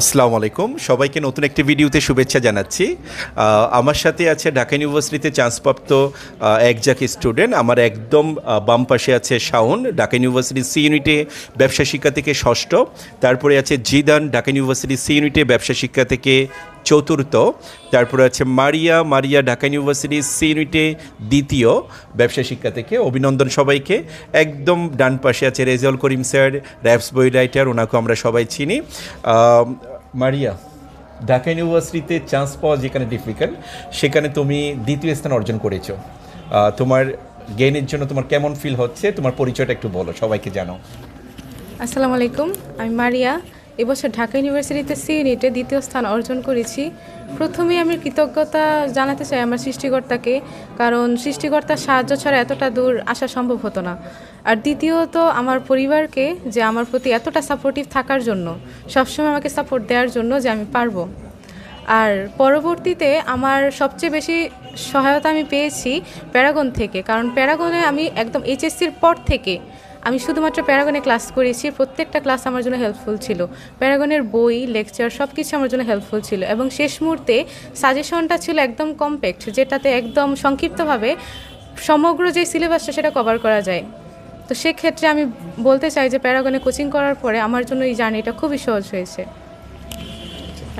আসসালামু আলাইকুম, সবাইকে নতুন একটি ভিডিওতে শুভেচ্ছা জানাচ্ছি। আমার সাথে আছে ঢাকা ইউনিভার্সিটিতে চান্সপ্রাপ্ত একজাক স্টুডেন্ট। আমার একদম বাম পাশে আছে শাওন, ঢাকা ইউনিভার্সিটি সি ইউনিটে ব্যবসা শিক্ষা থেকে ষষ্ঠ। তারপরে আছে জিদান, ঢাকা ইউনিভার্সিটি সি ইউনিটে ব্যবসা শিক্ষা থেকে চতুর্থ। তারপরে আছে মারিয়া, মারিয়া ঢাকা ইউনিভার্সিটি সি ইউনিটে দ্বিতীয় ব্যবসা শিক্ষা থেকে। অভিনন্দন সবাইকে। একদম ডান পাশে আছে রেজাউল করিম স্যার, র্যাপস বই রাইটার, ওনাকে আমরা সবাই চিনি। মারিয়া, ঢাকা ইউনিভার্সিটিতে চান্স পাওয়া যেখানে ডিফিকাল্ট, সেখানে তুমি দ্বিতীয় স্থান অর্জন করেছো। তোমার গেইনের জন্য তোমার কেমন ফিল হচ্ছে? তোমার পরিচয়টা একটু বলো, সবাইকে জানাও। আসসালামু আলাইকুম, আমি মারিয়া। এবছর ঢাকা ইউনিভার্সিটিতে সি ইউনিটে দ্বিতীয় স্থান অর্জন করেছি। প্রথমেই আমি কৃতজ্ঞতা জানাতে চাই আমার সৃষ্টিকর্তাকে, কারণ সৃষ্টিকর্তার সাহায্য ছাড়া এতটা দূর আসা সম্ভব হতো না। আর দ্বিতীয়ত আমার পরিবারকে, যে আমার প্রতি এতটা সাপোর্টিভ থাকার জন্য, সবসময় আমাকে সাপোর্ট দেওয়ার জন্য যে আমি পারবো। আর পরবর্তীতে আমার সবচেয়ে বেশি সহায়তা আমি পেয়েছি প্যারাগন থেকে, কারণ প্যারাগনে আমি একদম এইচএসসির পর থেকে আমি শুধুমাত্র প্যারাগনে ক্লাস করেছি। প্রত্যেকটা ক্লাস আমার জন্য হেল্পফুল ছিল। প্যারাগনের বই, লেকচার সব কিছু আমার জন্য হেল্পফুল ছিল, এবং শেষ মুহূর্তে সাজেশনটা ছিল একদম কম্প্যাক্ট, যেটাতে একদম সংক্ষিপ্তভাবে সমগ্র যে সিলেবাসটা সেটা কভার করা যায়। তো সেক্ষেত্রে আমি বলতে চাই যে প্যারাগনে কোচিং করার পরে আমার জন্য এই জার্নিটা খুবই সহজ হয়েছে।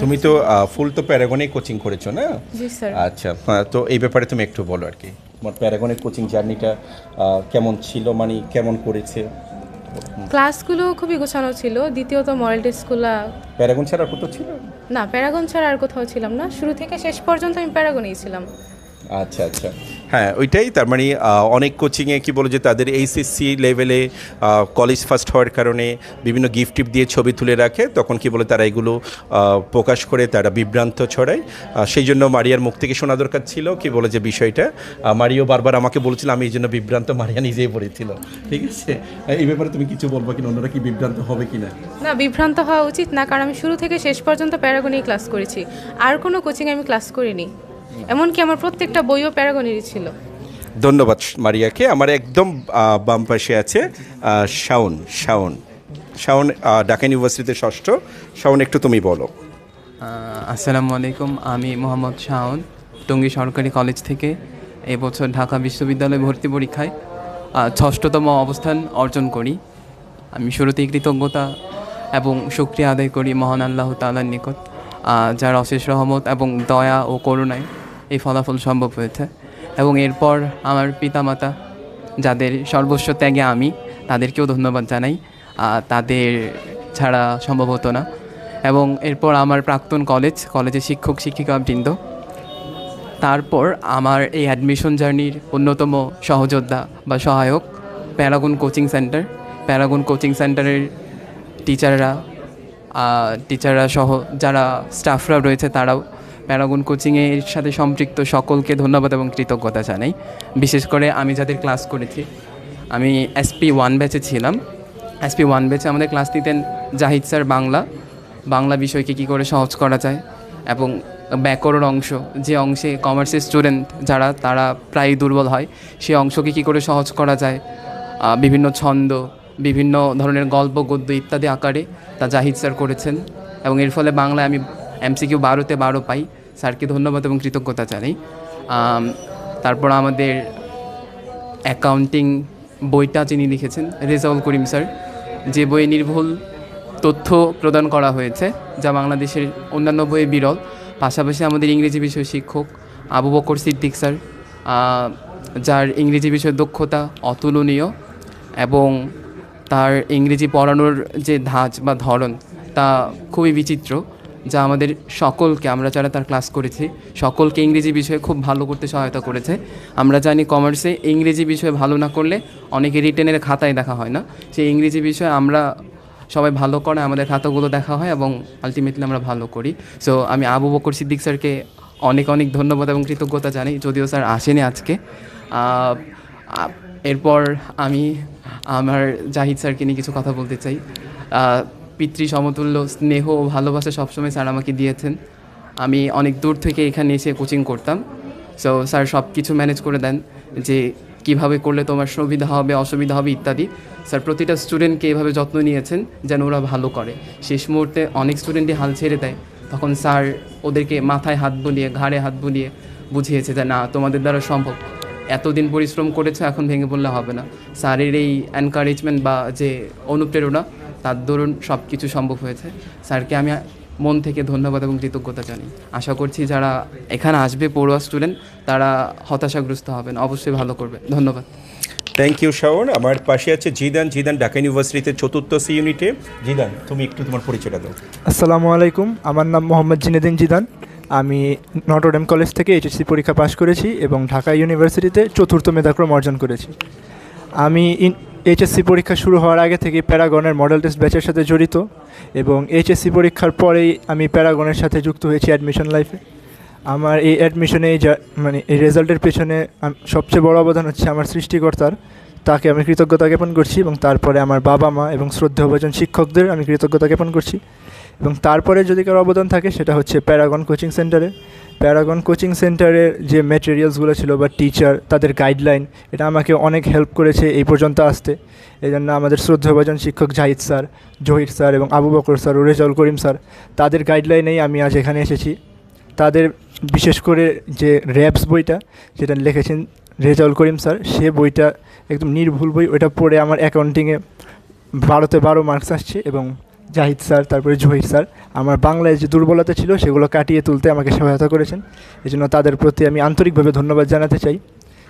তুমি তো ফুল তো প্যারাগনেই কোচিং করেছো না? জি স্যার। আচ্ছা, তো এই ব্যাপারে তুমি একটু বলো আর কি, তোমার প্যারাগনের কোচিং জার্নিটা কেমন ছিল, মানে কেমন করেছে? ক্লাসগুলো খুবই গোছানো ছিল। দ্বিতীয়ত মডেল টেস্টগুলো প্যারাগন ছাড়া আর কোথাও ছিল? না, প্যারাগন ছাড়া আর কোথাও ছিলাম না। শুরু থেকে শেষ পর্যন্ত আমি প্যারাগনেই ছিলাম। আচ্ছা আচ্ছা, হ্যাঁ ওইটাই। তার মানে অনেক কোচিংয়ে কি বলো যে তাদের এইচএসসি লেভেলে কলেজ ফার্স্ট হওয়ার কারণে বিভিন্ন গিফট টিপ দিয়ে ছবি তুলে রাখে, তখন কি বলে তারা এগুলো প্রকাশ করে তারা বিভ্রান্ত ছড়ায়। সেই জন্য মারিয়ার মুখ থেকে শোনা দরকার ছিল কি বলে যে বিষয়টা। মারিও বারবার আমাকে বলেছিল, আমি এই জন্য বিভ্রান্ত, মারিয়া নিজেই বলেছিল। ঠিক আছে, এই ব্যাপারে তুমি কিছু বলবো কিনা, অন্যরা কি বিভ্রান্ত হবে কিনা? না, বিভ্রান্ত হওয়া উচিত না, কারণ আমি শুরু থেকে শেষ পর্যন্ত প্যারাগনেই ক্লাস করেছি। আর কোনো কোচিংয়ে আমি ক্লাস করিনি, এমনকি আমার প্রত্যেকটা বইও প্যারাগনেরই ছিল। ধন্যবাদ মারিয়াকে। আমার একদম বাম পাশে আছে শাওন। শাওন, শাওন ঢাকা ইউনিভার্সিটিতে ষষ্ঠ। শাওন, একটু তুমি বলো। আসসালামু আলাইকুম, আমি মোহাম্মদ শাওন, টঙ্গী সরকারি কলেজ থেকে এবছর ঢাকা বিশ্ববিদ্যালয় ভর্তি পরীক্ষায় ষষ্ঠতম অবস্থান অর্জন করি। আমি শুরুতেই কৃতজ্ঞতা এবং শুকরিয়া আদায় করি মহান আল্লাহ তাআলার নিকট, যার অশেষ রহমত এবং দয়া ও করুণায় এই ফলাফল সম্ভব হয়েছে। এবং এরপর আমার পিতামাতা, যাদের সর্বস্ব ত্যাগে আমি, তাদেরকেও ধন্যবাদ জানাই। তাদের ছাড়া সম্ভব হতো না। এবং এরপর আমার প্রাক্তন কলেজের শিক্ষক শিক্ষিকাবৃন্দ। তারপর আমার এই অ্যাডমিশন জার্নির অন্যতম সহযোদ্ধা বা সহায়ক Paragon coaching centre. Paragon coaching সেন্টারের টিচাররা সহ যারা স্টাফরা রয়েছে, তারাও প্যারাগন কোচিংয়ের সাথে সম্পৃক্ত সকলকে ধন্যবাদ এবং কৃতজ্ঞতা জানাই। বিশেষ করে আমি যাদের ক্লাস করেছি, আমি SP 1 ব্যাচে ছিলাম। SP 1 ব্যাচে আমাদের ক্লাস নিতেন জাহিদ স্যার। বাংলা বিষয়কে কী করে সহজ করা যায়, এবং ব্যাকরণ অংশ, যে অংশে কমার্সের স্টুডেন্ট যারা তারা প্রায় দুর্বল হয়, সেই অংশকে কী করে সহজ করা যায়, বিভিন্ন ছন্দ, বিভিন্ন ধরনের গল্প, গদ্য ইত্যাদি আকারে তা জাহিদ স্যার করেছেন। এবং এর ফলে বাংলায় আমি MCQ 12-তে 12 পাই। স্যারকে ধন্যবাদ এবং কৃতজ্ঞতা জানাই। তারপর আমাদের অ্যাকাউন্টিং বইটা যিনি লিখেছেন, রেজাউল করিম স্যার, যে বইয়ে নির্ভুল তথ্য প্রদান করা হয়েছে, যা বাংলাদেশের অন্যান্য বইয়ে বিরল। পাশাপাশি আমাদের ইংরেজি বিষয় শিক্ষক আবু বকর সিদ্দিক স্যার, যার ইংরেজি বিষয়ের দক্ষতা অতুলনীয়, এবং তার ইংরেজি পড়ানোর যে ধাঁচ বা ধরন তা খুবই বিচিত্র, যা আমাদের সকলকে, আমরা যারা তার ক্লাস করেছি সকলকে ইংরেজি বিষয়ে খুব ভালো করতে সহায়তা করেছে। আমরা জানি কমার্সে ইংরেজি বিষয়ে ভালো না করলে অনেকে রিটেনের খাতায় দেখা হয় না, সেই ইংরেজি বিষয়ে আমরা সবাই ভালো করে আমাদের খাতাগুলো দেখা হয় এবং আলটিমেটলি আমরা ভালো করি। সো আমি আবু বকর সিদ্দিক স্যারকে অনেক অনেক ধন্যবাদ এবং কৃতজ্ঞতা জানাই, যদিও স্যার আসেনি আজকে। এরপর আমি আমার জাহিদ স্যারকে নিয়ে কিছু কথা বলতে চাই। পিতৃ সমতুল্য স্নেহ ও ভালোবাসা সবসময় স্যার আমাকে দিয়েছেন। আমি অনেক দূর থেকে এখানে এসে কোচিং করতাম, সো স্যার সব কিছু ম্যানেজ করে দেন, যে কিভাবে করলে তোমার সুবিধা হবে অসুবিধা হবে ইত্যাদি। স্যার প্রতিটা স্টুডেন্টকে এভাবে যত্ন নিয়েছেন যেন ওরা ভালো করে। শেষ মুহূর্তে অনেক স্টুডেন্টই হাল ছেড়ে দেয়, তখন স্যার ওদেরকে মাথায় হাত বুলিয়ে ঘাড়ে হাত বুলিয়ে বুঝিয়েছে যে না, তোমাদের দ্বারা সম্ভব, এতদিন পরিশ্রম করেছো, এখন ভেঙে পড়লে হবে না। স্যারের এই এনকারেজমেন্ট বা যে অনুপ্রেরণা, তার দরুন সব কিছু সম্ভব হয়েছে। স্যারকে আমি মন থেকে ধন্যবাদ এবং কৃতজ্ঞতা জানাই। আশা করছি যারা এখানে আসবে পড়ুয়া স্টুডেন্ট, তারা হতাশাগ্রস্ত হবেন, অবশ্যই ভালো করবে। ধন্যবাদ। Thank you Shaon. আমার পাশে আছে জিদান। জিদান ঢাকা ইউনিভার্সিটিতে 4র্থ সি ইউনিটে। জিদান, তুমি একটু তোমার পরিচয়টা দাও। আসসালামু আলাইকুম, আমার নাম মোহাম্মদ জিনেদিন জিদান। আমি নটরডেম কলেজ থেকে এইচএসসি পরীক্ষা পাশ করেছি এবং ঢাকা ইউনিভার্সিটিতে 4র্থ মেধাক্রম অর্জন করেছি। আমি এইচএসসি পরীক্ষা শুরু হওয়ার আগে থেকে প্যারাগনের মডেল টেস্ট ব্যাচের সাথে জড়িত এবং এইচএসসি পরীক্ষার পরেই আমি প্যারাগনের সাথে যুক্ত হয়েছি অ্যাডমিশন লাইফে। আমার এই অ্যাডমিশনে এই রেজাল্টের পেছনে সবচেয়ে বড় অবদান হচ্ছে আমার সৃষ্টিকর্তার। তাকে আমি কৃতজ্ঞতা জ্ঞাপন করছি এবং তারপরে আমার বাবা মা এবং শ্রদ্ধেয়ভাজন শিক্ষকদের আমি কৃতজ্ঞতা জ্ঞাপন করছি। এবং তারপরে যদি কারো অবদান থাকে সেটা হচ্ছে প্যারাগন কোচিং সেন্টারে। প্যারাগন কোচিং সেন্টারের যে ম্যাটেরিয়ালসগুলো ছিল বা টিচার, তাদের গাইডলাইন, এটা আমাকে অনেক হেল্প করেছে এই পর্যন্ত আসতে। এই জন্য আমাদের শ্রদ্ধেয়ভাজন শিক্ষক জাহিদ স্যার, জহির স্যার এবং আবু বকর স্যার ও রেজাউল করিম স্যার, তাদের গাইডলাইনেই আমি আজ এখানে এসেছি। তাদের বিশেষ করে যে র্যাবস বইটা যেটা লিখেছেন রেজাউল করিম স্যার, সে বইটা একদম নির্ভুল বই। ওটা পড়ে আমার অ্যাকাউন্টিংয়ে 12তে 12 মার্কস আসছে। এবং জাহিদ স্যার, তারপরে জহির স্যার আমার বাংলায় যে দুর্বলতা ছিল সেগুলো কাটিয়ে তুলতে আমাকে সহায়তা করেছেন। এই জন্য তাদের প্রতি আমি আন্তরিকভাবে ধন্যবাদ জানাতে চাই।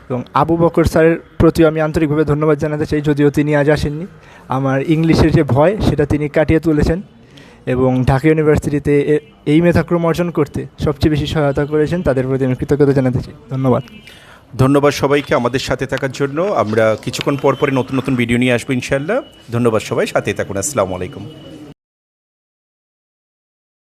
এবং আবু বকর স্যারের প্রতিও আমি আন্তরিকভাবে ধন্যবাদ জানাতে চাই, যদিও তিনি আজ আসেননি। আমার ইংলিশের যে ভয় সেটা তিনি কাটিয়ে তুলেছেন এবং ঢাকা ইউনিভার্সিটিতে এই মেধাক্রম অর্জন করতে সবচেয়ে বেশি সহায়তা করেছেন। তাদের প্রতি আমি কৃতজ্ঞতা জানাতে চাই। ধন্যবাদ। ধন্যবাদ সবাইকে আমাদের সাথে থাকার জন্য। আমরা কিছুক্ষণ পর পরে নতুন নতুন ভিডিও নিয়ে আসবো ইনশাল্লাহ। ধন্যবাদ সবাই, সাথে থাকুন। আসসালামু আলাইকুম।